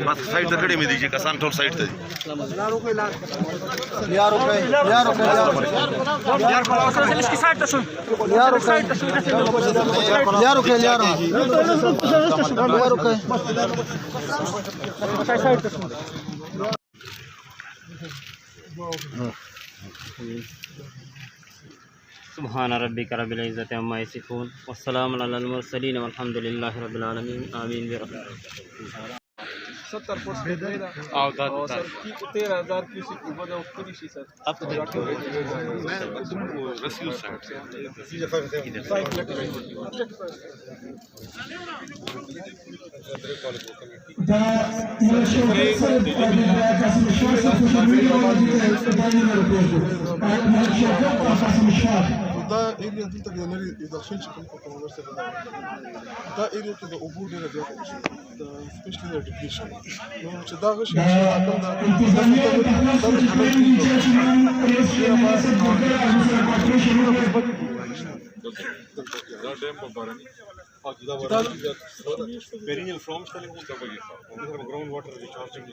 बस साइड खड़े में दीजिए कसान थोड़ा साइड से सुभान रब्बिक रब्बिल इज़्ज़ति अम्मा यसिफून वस्सलामुन अलल मुरसलीन वल्हम्दुलिल्लाहि रब्बिल आलमीन आमीन बिरहमतिक 70% और सर 13,000 की कृषि सर आपको रेस्क्यू साइट دا ایریا دلته د نړۍ د داخل شکل په کومه ورسره دا ایریا کې د اوبو ډېره زیاته شي د سپیشلی د ډیپلیشن نو چې دا غشي چې راکم دا ډېم په بارني او دا perennial from ستلې مو ته وایي ګراوند واټر ریچارجینګ